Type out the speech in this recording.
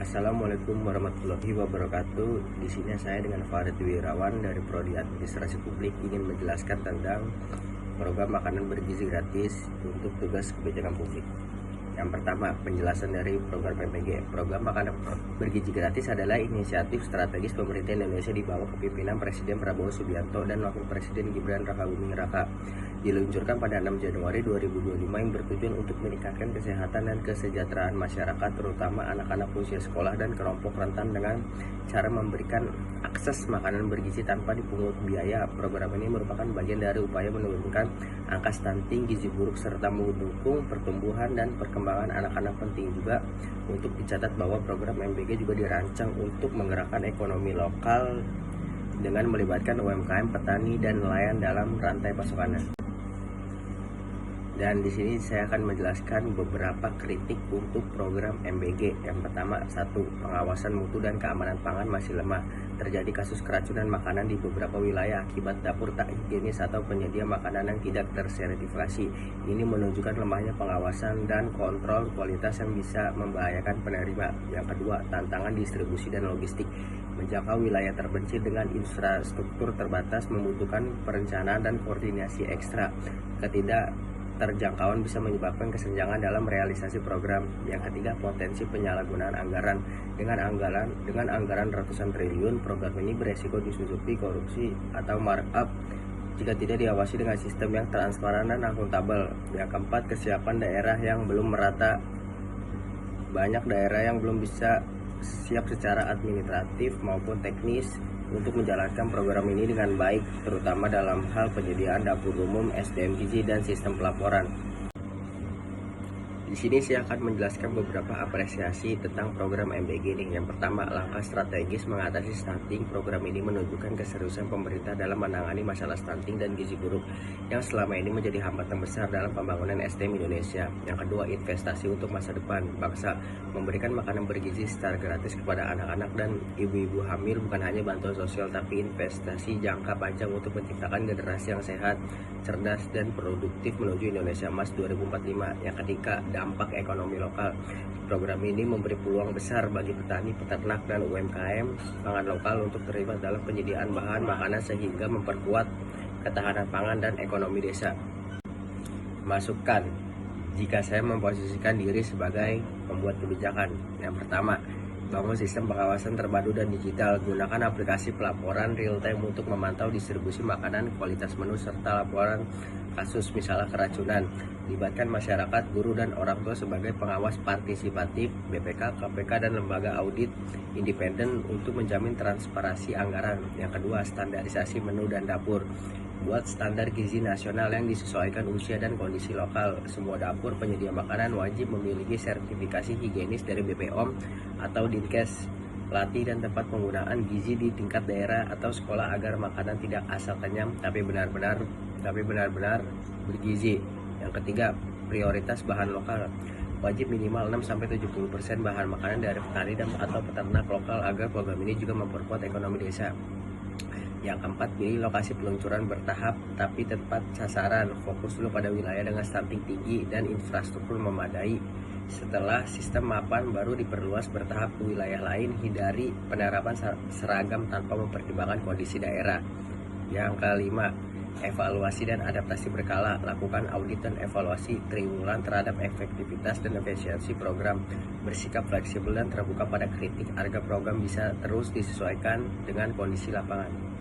Assalamualaikum warahmatullahi wabarakatuh. Di sini saya dengan Farid Wirawan dari Prodi Administrasi Publik ingin menjelaskan tentang program makanan bergizi gratis untuk tugas kebijakan publik. Yang pertama, penjelasan dari program PMBG. Program makanan bergizi gratis adalah inisiatif strategis pemerintah Indonesia di bawah kepemimpinan Presiden Prabowo Subianto dan Wakil Presiden Gibran Rakabuming Raka. Diluncurkan pada 6 Januari 2025 yang bertujuan untuk meningkatkan kesehatan dan kesejahteraan masyarakat, terutama anak-anak usia sekolah dan kelompok rentan dengan cara memberikan akses makanan bergizi tanpa dipungut biaya. Program ini merupakan bagian dari upaya menurunkan angka stunting, gizi buruk, serta mendukung pertumbuhan dan perkembangan anak-anak. Penting juga untuk dicatat bahwa program MBG juga dirancang untuk menggerakkan ekonomi lokal dengan melibatkan UMKM, petani, dan nelayan dalam rantai pasokannya. Dan di sini saya akan menjelaskan beberapa kritik untuk program MBG. Yang pertama, satu, pengawasan mutu dan keamanan pangan masih lemah. Terjadi kasus keracunan makanan di beberapa wilayah akibat dapur tak higienis atau penyedia makanan yang tidak tersertifikasi. Ini menunjukkan lemahnya pengawasan dan kontrol kualitas yang bisa membahayakan penerima. Yang kedua, tantangan distribusi dan logistik. Menjangkau wilayah terpencil dengan infrastruktur terbatas membutuhkan perencanaan dan koordinasi ekstra. Terjangkauan bisa menyebabkan kesenjangan dalam realisasi program. Yang ketiga, potensi penyalahgunaan anggaran. Dengan anggaran ratusan triliun, program ini beresiko disusupi korupsi atau markup jika tidak diawasi dengan sistem yang transparan dan akuntabel. Yang keempat, kesiapan daerah yang belum merata. Banyak daerah yang belum bisa siap secara administratif maupun teknis untuk menjalankan program ini dengan baik, terutama dalam hal penyediaan dapur umum, SDM gizi, dan sistem pelaporan. Di sini saya akan menjelaskan beberapa apresiasi tentang program MBG ini. Yang pertama, langkah strategis mengatasi stunting. Program ini menunjukkan keseriusan pemerintah dalam menangani masalah stunting dan gizi buruk yang selama ini menjadi hambatan besar dalam pembangunan SDM Indonesia. Yang kedua, investasi untuk masa depan bangsa. Memberikan makanan bergizi secara gratis kepada anak-anak dan ibu-ibu hamil bukan hanya bantuan sosial, tapi investasi jangka panjang untuk menciptakan generasi yang sehat, cerdas, dan produktif menuju Indonesia Emas 2045. Yang ketiga, dampak ekonomi lokal. Program ini memberi peluang besar bagi petani, peternak, dan UMKM pangan lokal untuk terlibat dalam penyediaan bahan makanan sehingga memperkuat ketahanan pangan dan ekonomi desa. Masukan jika saya memposisikan diri sebagai pembuat kebijakan. Yang pertama, bangun sistem pengawasan terpadu dan digital. Gunakan aplikasi pelaporan real time untuk memantau distribusi makanan, kualitas menu, serta laporan kasus misalnya keracunan. Libatkan masyarakat, guru, dan orang tua sebagai pengawas partisipatif, BPK, KPK, dan lembaga audit independen untuk menjamin transparansi anggaran. Yang kedua, standarisasi menu dan dapur. Buat standar gizi nasional yang disesuaikan usia dan kondisi lokal. Semua dapur penyedia makanan wajib memiliki sertifikasi higienis dari BPOM atau Dinkes. Latih dan tempat penggunaan gizi di tingkat daerah atau sekolah agar makanan tidak asal kenyang tapi benar-benar bergizi. Yang ketiga, prioritas bahan lokal. Wajib minimal 6-70% bahan makanan dari petani dan atau peternak lokal agar program ini juga memperkuat ekonomi desa. Yang keempat, pilih lokasi peluncuran bertahap tapi tepat sasaran. Fokus dulu pada wilayah dengan stunting tinggi dan infrastruktur memadai. Setelah sistem mapan baru diperluas bertahap ke wilayah lain. Hindari penerapan seragam tanpa mempertimbangkan kondisi daerah. Yang kelima, evaluasi dan adaptasi berkala. Lakukan audit dan evaluasi triwulan terhadap efektivitas dan efisiensi program. Bersikap fleksibel dan terbuka pada kritik agar program bisa terus disesuaikan dengan kondisi lapangan.